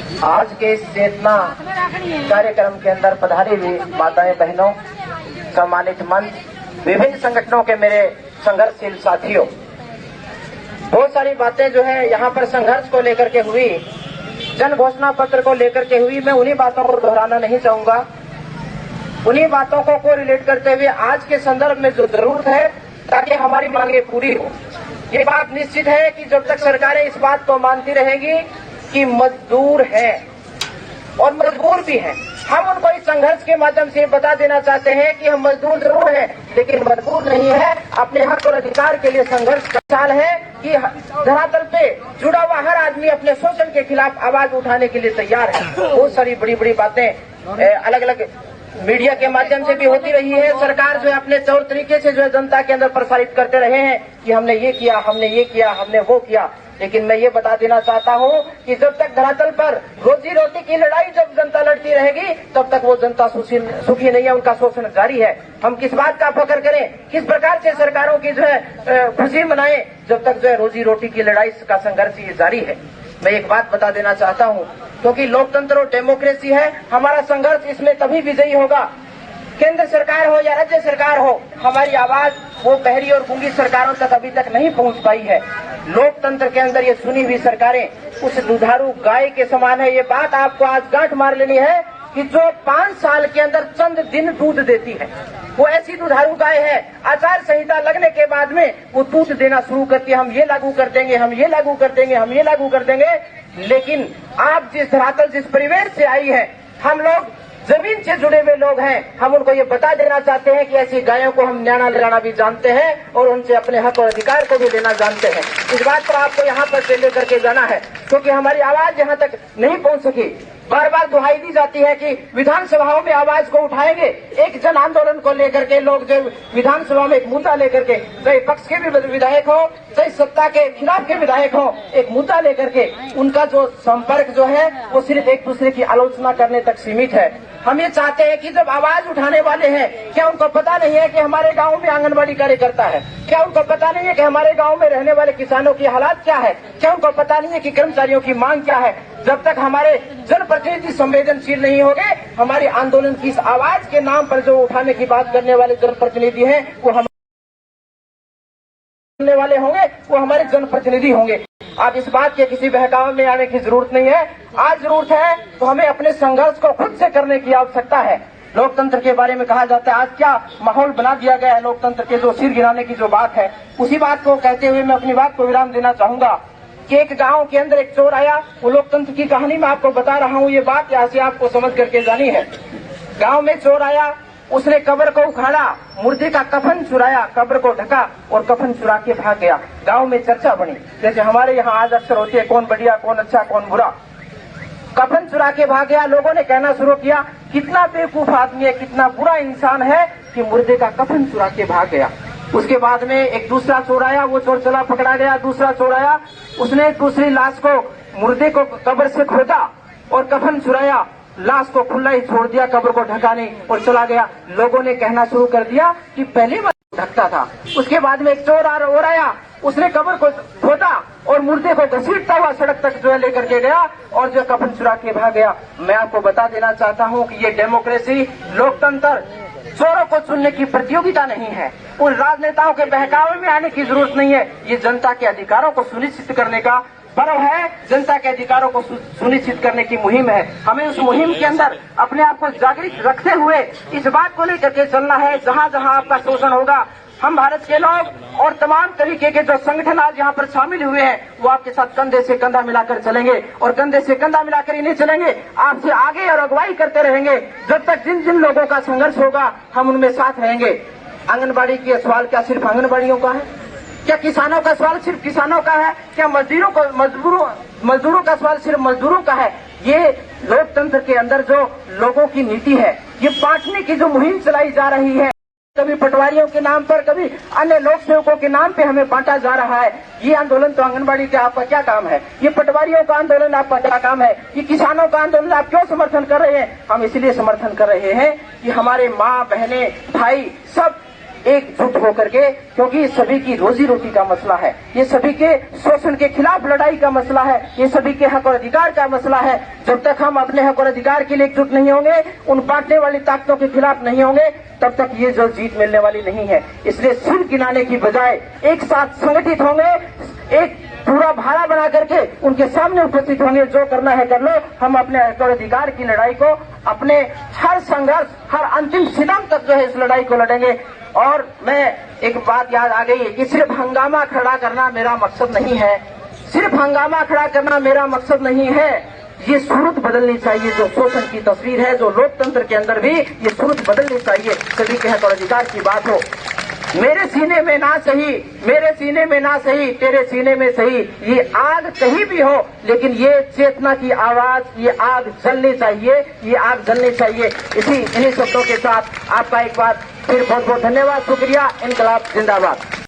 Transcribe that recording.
आज के इस चेतना कार्यक्रम के अंदर पधारी हुई माताएं बहनों, सम्मानित मंच, विभिन्न संगठनों के मेरे संघर्षशील साथियों, बहुत सारी बातें जो है यहाँ पर संघर्ष को लेकर के हुई, जन घोषणा पत्र को लेकर के हुई। मैं उन्हीं बातों को दोहराना नहीं चाहूंगा। उन्हीं बातों को रिलेट करते हुए आज के संदर्भ में जो जरूरत है ताकि हमारी मांगे पूरी हो। ये बात निश्चित है कि जब तक सरकारें इस बात को मानती रहेगी कि मजदूर है और मजबूर भी है, हम उनको इस संघर्ष के माध्यम से बता देना चाहते हैं कि हम मजदूर जरूर हैं लेकिन मजबूर नहीं है। अपने हक और अधिकार के लिए संघर्ष का चाल है कि धरातल पे जुड़ा हुआ हर आदमी अपने शोषण के खिलाफ आवाज उठाने के लिए तैयार है। बहुत सारी बड़ी बड़ी बातें अलग अलग मीडिया के माध्यम से भी होती रही है। सरकार जो है अपने तौर तरीके से जो है जनता के अंदर प्रसारित करते रहे हैं कि हमने ये किया, हमने ये किया, हमने वो किया। लेकिन मैं ये बता देना चाहता हूँ कि जब तक धरातल पर रोजी रोटी की लड़ाई जब जनता लड़ती रहेगी तब तक वो जनता सुखी नहीं है, उनका शोषण जारी है। हम किस बात का फख्र करें, किस प्रकार से सरकारों की जो है खुशी मनाएं जब तक जो है रोजी रोटी की लड़ाई का संघर्ष ये जारी है। मैं एक बात बता देना चाहता हूँ, क्योंकि लोकतंत्र और डेमोक्रेसी है, हमारा संघर्ष इसमें तभी विजयी होगा। केंद्र सरकार हो या राज्य सरकार हो, हमारी आवाज वो बहरी और गूंगी सरकारों तक अभी तक नहीं पहुंच पाई है। लोकतंत्र के अंदर ये सुनी हुई सरकारें उस दुधारू गाय के समान है। ये बात आपको आज गांठ मार लेनी है कि जो 5 साल के अंदर चंद दिन दूध देती है, वो ऐसी दुधारू गाय है। आचार संहिता लगने के बाद में वो दूध देना शुरू करती है। हम ये लागू कर देंगे, हम ये लागू कर देंगे, हम ये लागू कर देंगे। लेकिन आप जिस धरातल, जिस परिवेश से आई है, हम लोग जमीन से जुड़े हुए लोग हैं, हम उनको ये बता देना चाहते हैं कि ऐसी गायों को हम न्याणा लगाना भी जानते हैं और उनसे अपने हक और अधिकार को भी लेना जानते हैं। इस बात को आपको यहाँ पर से लेकर के जाना है, क्योंकि हमारी आवाज यहाँ तक नहीं पहुँच सकी। बार बार दुहाई दी जाती है कि विधानसभाओं में आवाज को उठाएंगे। एक जन आंदोलन को लेकर के लोग जो विधानसभा में एक मुद्दा लेकर के, चाहे पक्ष के भी विधायक हो, चाहे सत्ता के खिलाफ के विधायक हो, एक मुद्दा लेकर के उनका जो संपर्क जो है वो सिर्फ एक दूसरे की आलोचना करने तक सीमित है। हम ये चाहते हैं कि जब आवाज उठाने वाले हैं, क्या उनको पता नहीं है कि हमारे गांव में आंगनबाड़ी कार्यकर्ता है? क्या उनको पता नहीं है कि हमारे गांव में रहने वाले किसानों की हालात क्या है? क्या उनको पता नहीं है कि कर्मचारियों की मांग क्या है? जब तक हमारे जनप्रतिनिधि संवेदनशील नहीं होंगे, हमारे आंदोलन की इस आवाज के नाम पर जो उठाने की बात करने वाले जनप्रतिनिधि हैं वो वाले होंगे, वो हमारे जनप्रतिनिधि होंगे। आप इस बात के किसी बहकावे में आने की जरूरत नहीं है। आज जरूरत है तो हमें अपने संघर्ष को खुद से करने की आवश्यकता है। लोकतंत्र के बारे में कहा जाता है, आज क्या माहौल बना दिया गया है लोकतंत्र के, जो सिर गिराने की जो बात है, उसी बात को कहते हुए मैं अपनी बात को विराम देना चाहूंगा कि एक गांव के अंदर एक चोर आया। वो लोकतंत्र की कहानी मैं आपको बता रहा हूँ, ये बात यहाँ से आपको समझ करके जानी है। गाँव में चोर आया, उसने कब्र को उखाड़ा, मुर्दे का कफन चुराया, कब्र को ढका और कफन चुरा के भाग गया। गांव में चर्चा बनी, जैसे हमारे यहाँ आज अक्सर होती है, कौन बढ़िया, कौन अच्छा, कौन बुरा। कफन चुरा के भाग गया। लोगों ने कहना शुरू किया, कितना बेवकूफ आदमी है, कितना बुरा इंसान है कि मुर्दे का कफन चुरा के भाग गया। उसके बाद में एक दूसरा चोर आया, वो चोर चला पकड़ा गया। दूसरा चोर आया, उसने दूसरी लाश को, मुर्दे को कब्र से खोदा और कफन चुराया, लाश को खुला ही छोड़ दिया, कब्र को ढका नहीं और चला गया। लोगों ने कहना शुरू कर दिया कि पहले ढकता था। उसके बाद में एक चोर और आया, उसने कब्र को खोदा और मुर्दे को घसीटता हुआ सड़क तक जो है लेकर के गया और जो कफन चुरा के भाग गया। मैं आपको बता देना चाहता हूँ कि ये डेमोक्रेसी, लोकतंत्र चोरों को चुनने की प्रतियोगिता नहीं है। उन राजनेताओं के बहकावे में आने की जरूरत नहीं है। ये जनता के अधिकारों को सुनिश्चित करने का पर्व है, जनता के अधिकारों को सुनिश्चित करने की मुहिम है। हमें उस मुहिम के अंदर अपने आप को जागृत रखते हुए इस बात को लेकर के चलना है, जहाँ जहाँ आपका शोषण होगा, हम भारत के लोग और तमाम तरीके के जो संगठन आज यहाँ पर शामिल हुए हैं, वो आपके साथ कंधे से कंधा मिलाकर चलेंगे और कंधे से कंधा मिलाकर ही नहीं चलेंगे, आपसे आगे और अगुवाई करते रहेंगे। जब तक जिन जिन लोगों का संघर्ष होगा हम उनमें साथ रहेंगे। आंगनबाड़ी के सवाल क्या सिर्फ आंगनबाड़ियों का है? क्या किसानों का सवाल सिर्फ किसानों का है? क्या मजदूरों का सवाल सिर्फ मजदूरों का है? ये लोकतंत्र के अंदर जो लोगों की नीति है, ये बांटने की जो मुहिम चलाई जा रही है, कभी पटवारियों के नाम पर, कभी अन्य लोक सेवकों के नाम पे हमें बांटा जा रहा है। ये आंदोलन तो आंगनबाड़ी का आपका क्या काम है? ये पटवारियों का आंदोलन आपका क्या काम है? ये किसानों का आंदोलन आप क्यों समर्थन कर रहे हैं? हम इसलिए समर्थन कर रहे हैं कि हमारे माँ, बहनें, भाई सब एकजुट होकर के, क्योंकि सभी की रोजी रोटी का मसला है, ये सभी के शोषण के खिलाफ लड़ाई का मसला है, ये सभी के हक और अधिकार का मसला है। जब तक हम अपने हक और अधिकार के लिए एकजुट नहीं होंगे, उन बांटने वाली ताकतों के खिलाफ नहीं होंगे, तब तक ये जो जीत मिलने वाली नहीं है। इसलिए सिर गिनाने की बजाय एक साथ संगठित होंगे, एक पूरा भाला बना करके उनके सामने उपस्थित होंगे। जो करना है कर लो। हम अपने हक और अधिकार की लड़ाई को, अपने हर संघर्ष, हर अंतिम सितम तक जो है इस लड़ाई को लड़ेंगे। और मैं एक बात याद आ गई कि सिर्फ हंगामा खड़ा करना मेरा मकसद नहीं है, सिर्फ हंगामा खड़ा करना मेरा मकसद नहीं है। ये सूरत बदलनी चाहिए, जो शोषण की तस्वीर है, जो लोकतंत्र के अंदर भी ये सूरत बदलनी चाहिए। सभी के हक और अधिकार की बात हो। मेरे सीने में ना सही, मेरे सीने में ना सही, तेरे सीने में सही, ये आग कहीं भी हो, लेकिन ये चेतना की आवाज, ये आग जलनी चाहिए, ये आग जलनी चाहिए। इन्हीं शब्दों के साथ आपका एक बार फिर बहुत बहुत धन्यवाद, शुक्रिया। इनकलाब जिंदाबाद।